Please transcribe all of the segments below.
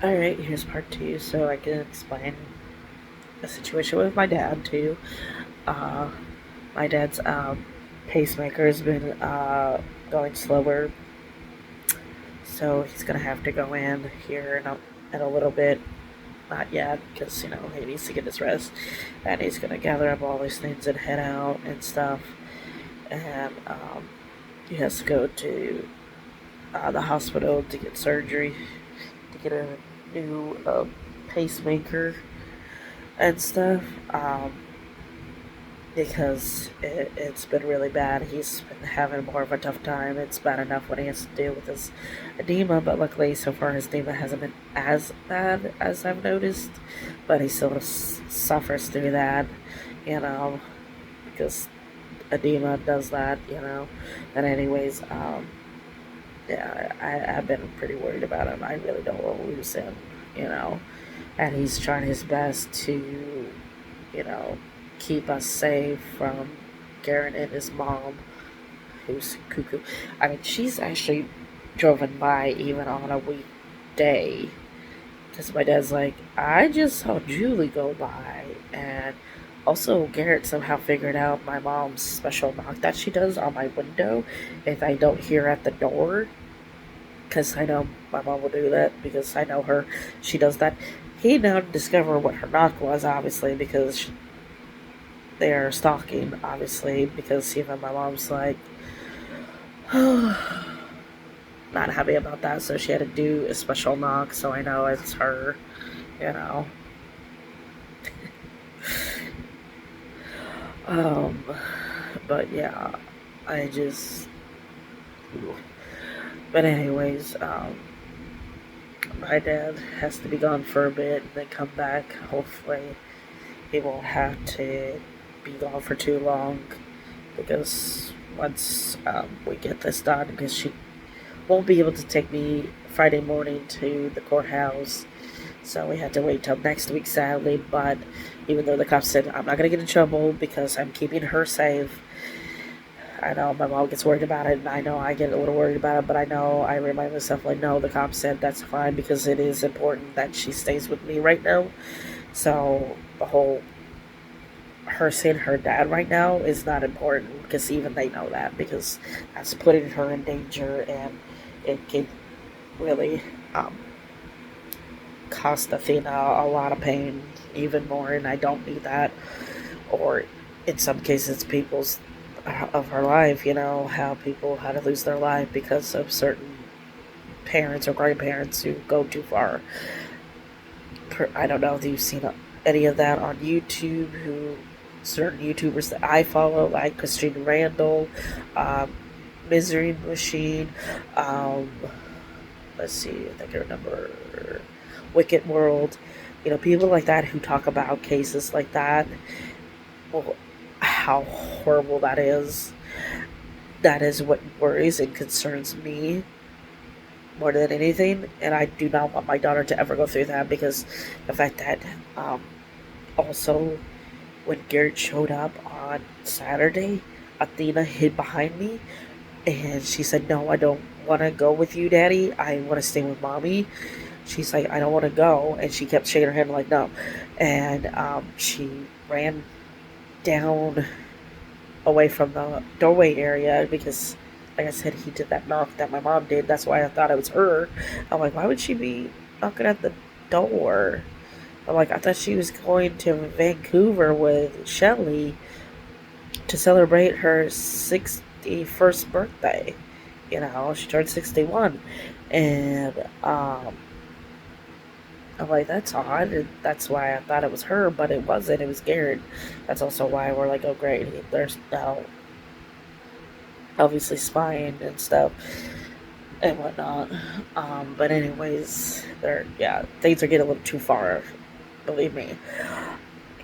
Alright, here's part two, so I can explain the situation with my dad too. Uh, my dad's pacemaker has been going slower, so he's gonna have to go in here in a little bit. Not yet, because he needs to get his rest, and he's gonna gather up all these things and head out and stuff. And he has to go to the hospital to get surgery to get a new pacemaker and stuff. Because it's been really bad. He's been having more of a tough time. It's bad enough what he has to deal with his edema, but luckily so far his edema hasn't been as bad as I've noticed. But he still suffers through that, you know, because edema does that, And anyways, yeah, I've been pretty worried about him. I really don't want to lose him, you know. And he's trying his best to, you know, keep us safe from Garrett and his mom, who's cuckoo. I mean, she's actually driven by even on a weekday. Because my dad's like, I just saw Julie go by. And also, Garrett somehow figured out my mom's special knock that she does on my window if I don't hear at the door. Because I know my mom will do that because I know her. She does that. He now discovered what her knock was, obviously, because they are stalking, obviously, because even my mom's like, not happy about that, so she had to do a special knock, so I know it's her, you know. Um, but yeah, I just. But anyways, my dad has to be gone for a bit and then come back. Hopefully, he won't have to be gone for too long because once we get this done, because she won't be able to take me Friday morning to the courthouse. So we had to wait till next week, sadly. But even though the cops said I'm not going to get in trouble because I'm keeping her safe, I know my mom gets worried about it, and I know I get a little worried about it, but I know I remind myself, like, no, the cops said that's fine because it is important that she stays with me right now. So the whole her seeing her dad right now is not important because even they know that because that's putting her in danger and it could really um, cost Athena a lot of pain, even more, and I don't need that. Or in some cases, people's of her life, how people had to lose their life because of certain parents or grandparents who go too far. I don't know if you've seen any of that on YouTube. Who certain YouTubers that I follow, like Christine Randall, um, Misery Machine. Um, let's see, I think I remember Wicked World. People like that who talk about cases like that. Well, how horrible that is. That is what worries and concerns me more than anything. And I do not want my daughter to ever go through that because the fact that um, also when Garrett showed up on Saturday, Athena hid behind me and she said, "No, I don't want to go with you, Daddy. I want to stay with Mommy." She's like, "I don't want to go." And she kept shaking her head like, "No." And she ran down away from the doorway area because, like I said, he did that knock that my mom did. That's why I thought it was her. I'm like, why would she be knocking at the door? I'm like, I thought she was going to Vancouver with Shelly to celebrate her 61st birthday. She turned 61. And I'm like, that's odd. And that's why I thought it was her, but it wasn't. It was Garrett. That's also why we're like, oh, great. There's now obviously spying and stuff and whatnot. But anyways, things are getting a little too far, believe me.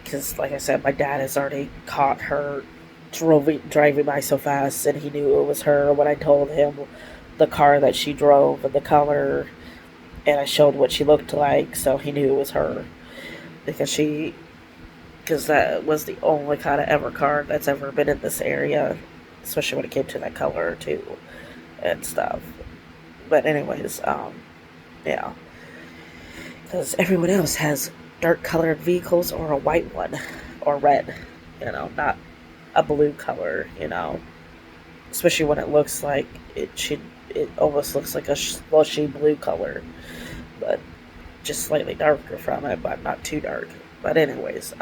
Because, like I said, my dad has already caught her driving by so fast, and he knew it was her when I told him the car that she drove and the color, and I showed what she looked like, so he knew it was her because because that was the only kind of ever car that's ever been in this area, especially when it came to that color too and stuff. But anyways, yeah. because everyone else has dark colored vehicles or a white one or red, not a blue color, especially when it looks like it almost looks like a slushy blue color, but just slightly darker from it, but not too dark. But anyways,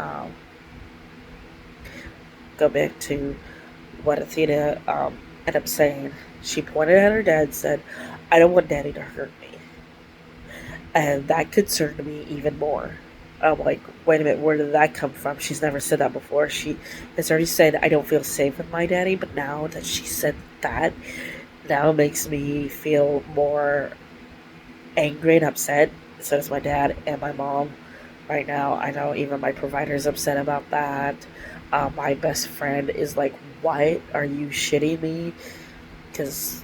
go back to what Athena ended up saying. She pointed at her dad and said, "I don't want Daddy to hurt me," and that concerned me even more. I'm like, wait a minute, where did that come from? She's never said that before. She has already said, "I don't feel safe with my daddy," but now that she said that, now makes me feel more angry and upset. So does my dad and my mom right now. I know even my provider's upset about that. My best friend is like, "What? Are you shitting me?" Because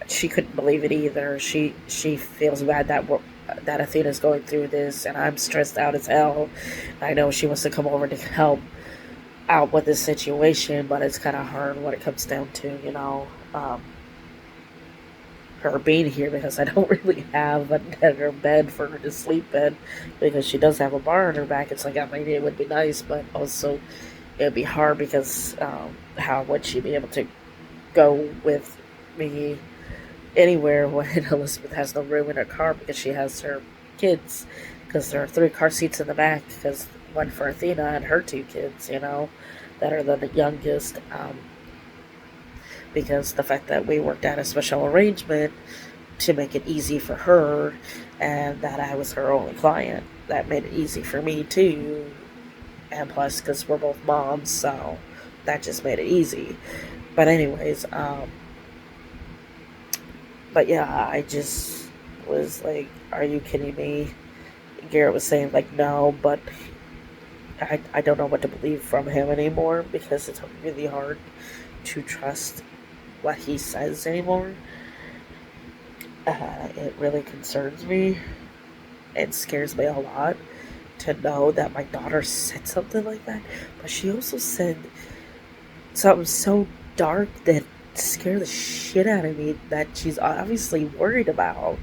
she couldn't believe it either. She feels bad that Athena's going through this, and I'm stressed out as hell. I know she wants to come over to help out with this situation, but it's kind of hard when it comes down to her being here because I don't really have a net or bed for her to sleep in because she does have a bar on her back. It's like, I mean, it would be nice, but also it would be hard because how would she be able to go with me anywhere when Elizabeth has no room in her car because she has her kids? Because there are 3 car seats in the back, because one for Athena and her 2 kids, that are the youngest. Because the fact that we worked out a special arrangement to make it easy for her and that I was her only client, that made it easy for me too. And plus, because we're both moms, so that just made it easy. But anyways, but yeah, I just was like, "Are you kidding me?" Garrett was saying like, "No," but I don't know what to believe from him anymore because it's really hard to trust what he says anymore. It really concerns me and scares me a lot to know that my daughter said something like that. But she also said something so dark that scared the shit out of me, that she's obviously worried about.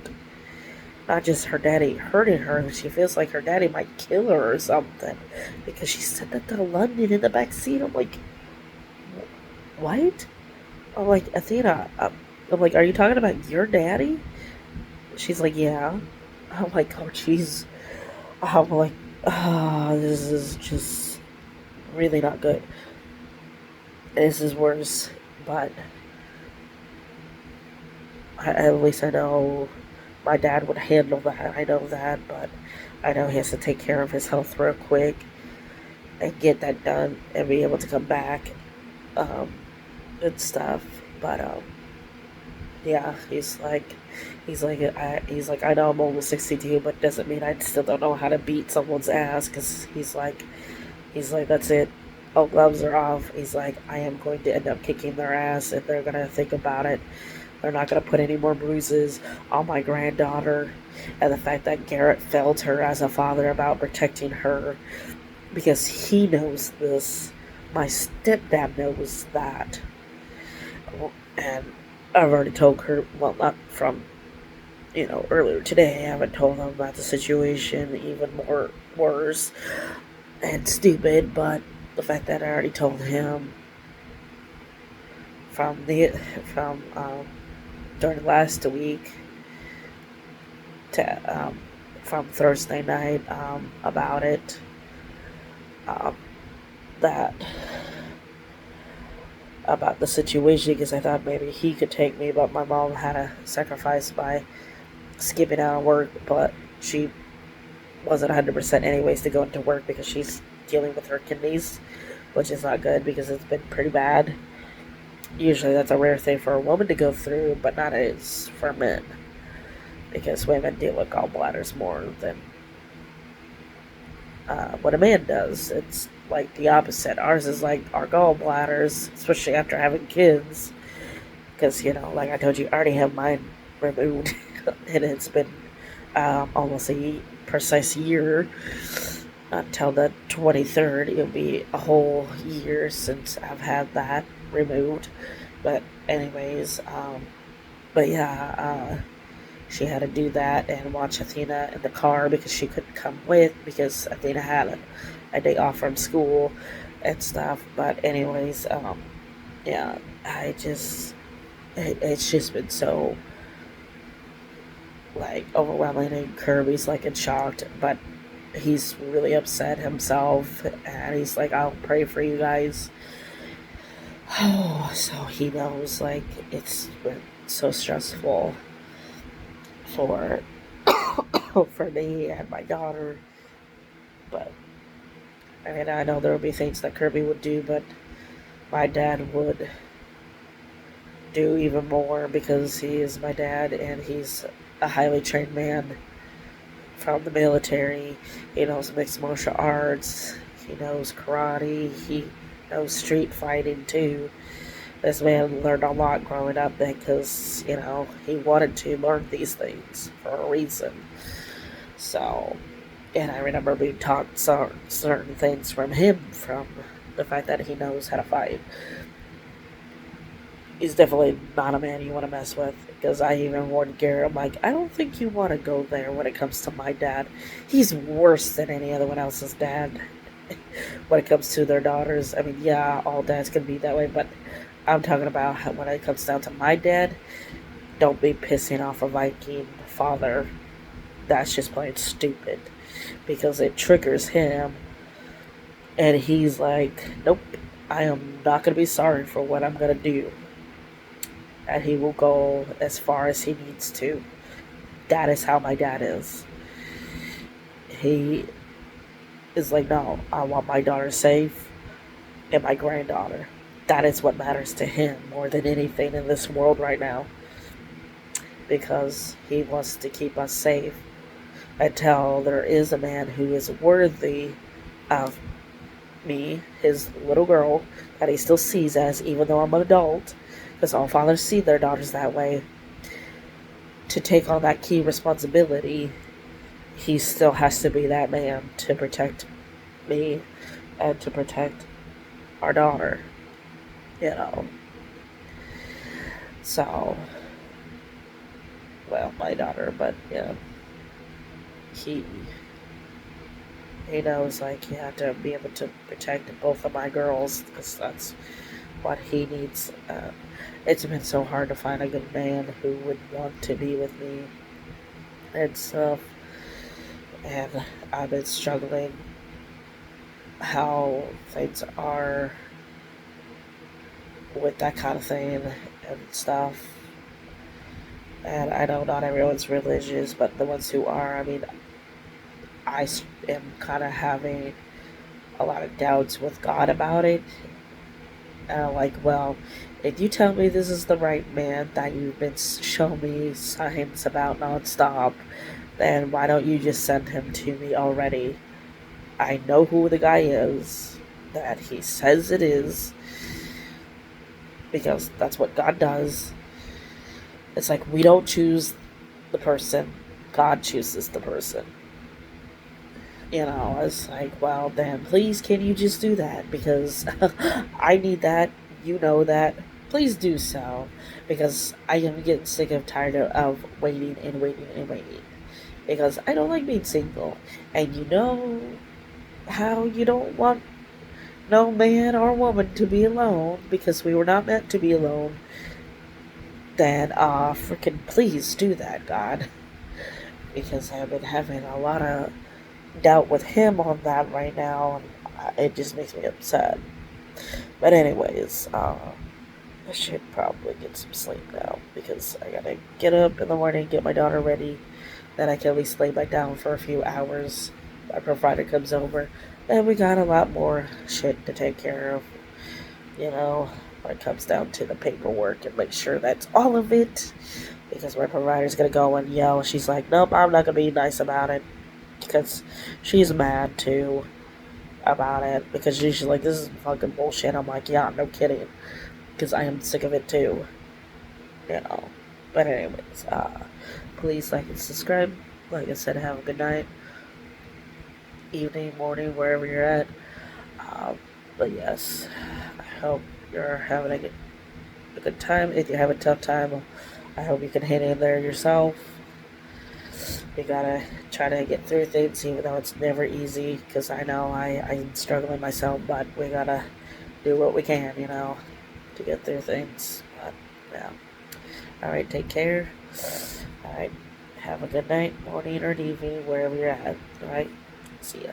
Not just her daddy hurting her, she feels like her daddy might kill her or something. Because she said that to London in the back seat. I'm like, what? I'm like, Athena, I'm like, are you talking about your daddy? She's like, yeah. I'm like, oh, jeez. I'm like, this is just really not good. This is worse. But at least I know my dad would handle that. I know that. But I know he has to take care of his health real quick and get that done and be able to come back um, and stuff. But yeah, he's like, I know I'm almost 62, but doesn't mean I still don't know how to beat someone's ass. Because he's like, that's it. All gloves are off. He's like, I am going to end up kicking their ass, and they're gonna think about it. They're not gonna put any more bruises on my granddaughter. And the fact that Garrett failed her as a father about protecting her, because he knows this. My stepdad knows that, and I've already told her. Well, not from earlier today. I haven't told him about the situation, even more worse and stupid. But the fact that I already told him from the from during last week to from Thursday night about it, um, that about the situation, because I thought maybe he could take me, but my mom had to sacrifice by skipping out of work, but she wasn't 100% anyways to go into work because she's dealing with her kidneys, which is not good because it's been pretty bad. Usually that's a rare thing for a woman to go through, but not as for men, because women deal with gallbladders more than what a man does. It's like the opposite. Ours is like our gallbladders, especially after having kids, because like I told you, I already have mine removed, and it's been almost a precise year. Until the 23rd, it'll be a whole year since I've had that removed. But anyways, but yeah, she had to do that and watch Athena in the car because she couldn't come with because Athena had a day off from school and stuff. But anyways, yeah, it's just been so like overwhelming, and Kirby's like in shock, but he's really upset himself, and he's like, I'll pray for you guys. Oh, so he knows like it's been so stressful for for me and my daughter. But I mean, I know there would be things that Kirby would do, but my dad would do even more because he is my dad and he's a highly trained man from the military. He knows mixed martial arts, he knows karate, he knows street fighting too. This man learned a lot growing up because, he wanted to learn these things for a reason. So, and I remember being taught certain things from him, from the fact that he knows how to fight. He's definitely not a man you want to mess with. Because I even warned Gary, I'm like, I don't think you want to go there when it comes to my dad. He's worse than any other one else's dad when it comes to their daughters. I mean, yeah, all dads can be that way, but I'm talking about how, when it comes down to my dad, don't be pissing off a Viking father. That's just plain stupid. Because it triggers him. And he's like, nope, I am not going to be sorry for what I'm going to do. And he will go as far as he needs to. That is how my dad is. He is like, no, I want my daughter safe and my granddaughter. That is what matters to him more than anything in this world right now. Because he wants to keep us safe until there is a man who is worthy of me, his little girl, that he still sees as, even though I'm an adult, because all fathers see their daughters that way, to take on that key responsibility. He still has to be that man to protect me and to protect our daughter, you know. So, well, my daughter, but yeah, he knows like you have to be able to protect both of my girls because that's what he needs. It's been so hard to find a good man who would want to be with me and stuff, and I've been struggling how things are with that kind of thing and stuff. And I know not everyone's religious, but the ones who are, I mean, I am kind of having a lot of doubts with God about it. Like, well, if you tell me this is the right man that you've been showing me signs about nonstop, then why don't you just send him to me already? I know who the guy is, that he says it is, because that's what God does. It's like we don't choose the person, God chooses the person. It's like, well, then please can you just do that? Because I need that. You know that. Please do so. Because I am getting sick and tired of waiting and waiting and waiting. Because I don't like being single. And you know how you don't want no man or woman to be alone because we were not meant to be alone. Then, freaking please do that, God. Because I've been having a lot of doubt with him on that right now, and it just makes me upset. But anyways, I should probably get some sleep now because I gotta get up in the morning, get my daughter ready, then I can at least lay back down for a few hours. My provider comes over, and we got a lot more shit to take care of, when it comes down to the paperwork and make sure that's all of it. Because my provider's gonna go and yell. She's like, nope, I'm not gonna be nice about it. Because she's mad too about it. Because she's like, this is fucking bullshit. I'm like, yeah, no kidding. Because I am sick of it too. But anyways, please like and subscribe. Like I said, have a good night, evening, morning, wherever you're at. But yes, I hope you're having a good time. If you have a tough time, I hope you can hang in there yourself. we gotta try to get through things, even though it's never easy. Because I know I'm struggling myself, but we gotta do what we can, to get through things. But yeah. All right, take care. All right, have a good night, morning, or evening, wherever you're at. All right, see ya.